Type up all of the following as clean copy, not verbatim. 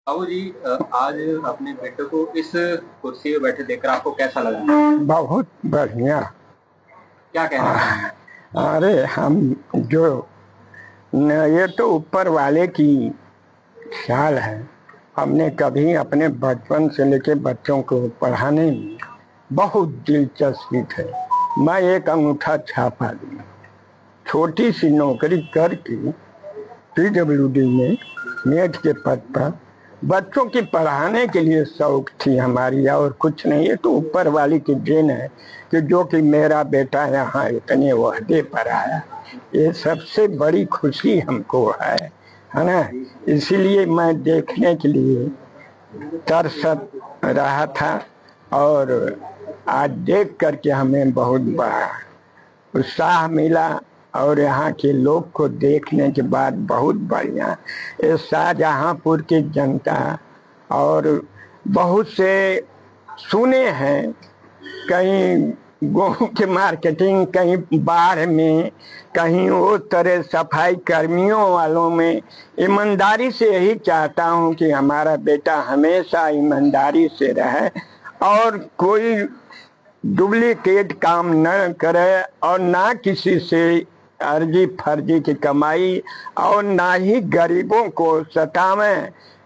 बाबू जी, आज अपने बेटे को इस कुर्सी पे बैठे देखकर आपको कैसा लगा? बहुत बढ़िया। क्या कहना चाहेंगे? अरे हम जो ये तो ऊपर वाले की ख्याल है। हमने कभी अपने बचपन से लेके बच्चों को पढ़ाने में बहुत दिलचस्पी है। मैं एक अंगूठा छाप आदमी, छोटी सी नौकरी करके पीडब्ल्यूडी में नेट के पद पर बच्चों की पढ़ाने के लिए शौक थी हमारी, और कुछ नहीं। ये तो ऊपर वाली की देन है कि जो कि मेरा बेटा यहाँ इतने ओहदे पर आया, ये सबसे बड़ी खुशी हमको है ना। इसीलिए मैं देखने के लिए तरस रहा था, और आज देख करके हमें बहुत बड़ा उत्साह मिला। और यहाँ के लोग को देखने के बाद बहुत बढ़िया, ये शाहजहांपुर की जनता और बहुत से सुने हैं, कहीं गेहूं के मार्केटिंग, कहीं बाढ़ में, कहीं वो तरह सफाई कर्मियों वालों में। ईमानदारी से यही चाहता हूँ कि हमारा बेटा हमेशा ईमानदारी से रहे और कोई डुप्लीकेट काम न करे, और ना किसी से अर्जी फर्जी की कमाई, और ना ही गरीबों को सतावे।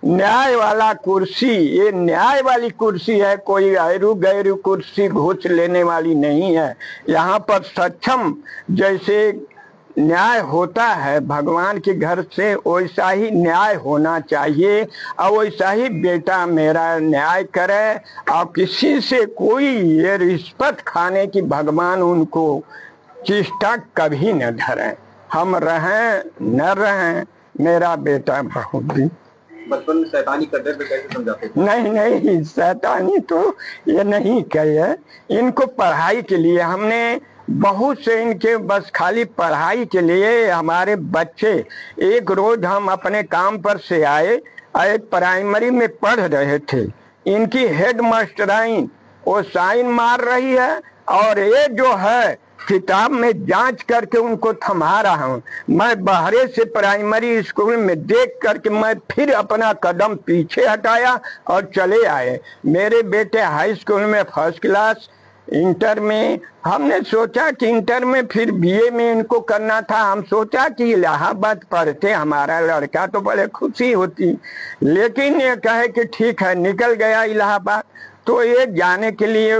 न्याय वाला कुर्सी, ये न्याय वाली कुर्सी है, कोई ऐरू गैरू कुर्सी घूस लेने वाली नहीं है। यहाँ पर सक्षम जैसे न्याय होता है भगवान के घर से, वैसा ही न्याय होना चाहिए, और वैसा ही बेटा मेरा न्याय करे। और किसी से कोई ये रिश्वत खाने की भगवान उनको चेष्टा कभी न धरें। हम रहें न रहें, मेरा बेटा बहुत ही बचपन में शैतानी करते थे, कैसे समझाते थे? नहीं, शैतानी तो ये नहीं कहे। इनको पढ़ाई के लिए हमने बहुत से, इनके बस खाली पढ़ाई के लिए हमारे बच्चे। एक रोज हम अपने काम पर से आए, एक प्राइमरी में पढ़ रहे थे, इनकी हेड मास्टराइन वो साइन मार रही है, और ये जो है किताब में जांच करके उनको थमा रहा हूँ। मैं बाहरे से प्राइमरी स्कूल में देख करके मैं फिर अपना कदम पीछे हटाया और चले आए। मेरे बेटे हाई स्कूल में फर्स्ट क्लास, इंटर में हमने सोचा कि इंटर में फिर बीए में इनको करना था। हम सोचा कि इलाहाबाद पढ़ते हमारा लड़का तो बड़े खुशी होती, लेकिन ये कहे कि ठीक है निकल गया इलाहाबाद। तो ये जाने के लिए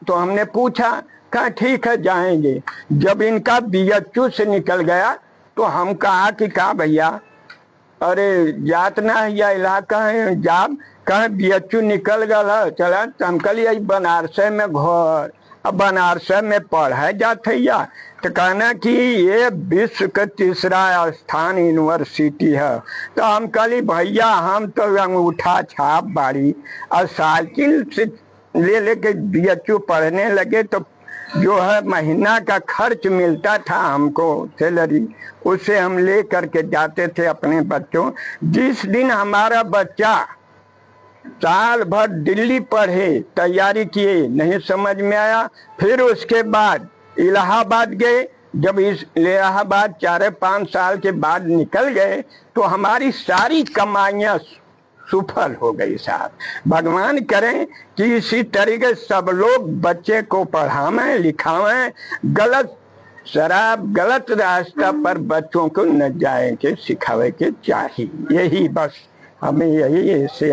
तो हमने पूछा, कहा ठीक है जाएंगे। जब इनका बीएचयू से निकल गया तो हम कहा कि कहा भैया, अरे जात ना है या इलाका है जाब, कहे बीएचयू निकल गया चला। तो हम कहिए बनारस में घर, अब बनारस में पढ़े जात है। तो कहना कि ये विश्व का तीसरा स्थान यूनिवर्सिटी है। तो हम कही भैया हम तो अंगूठा छाप बाड़ी और साइकिल से ले लेके बीएचयू पढ़ने लगे, तो जो है महीना का खर्च मिलता था हमको सैलरी, उसे हम ले करके जाते थे अपने बच्चों। जिस दिन हमारा बच्चा साल भर दिल्ली पढ़े, तैयारी किए, नहीं समझ में आया, फिर उसके बाद इलाहाबाद गए। जब इस इलाहाबाद 4-5 साल के बाद निकल गए तो हमारी सारी कमाइयाँ सुफल हो गई साहब। भगवान करें कि इसी तरीके सब लोग बच्चे को पढ़ावें लिखावें, गलत शराब गलत रास्ता पर बच्चों को न जाए के सिखावे के चाहिए। यही बस हमें यही से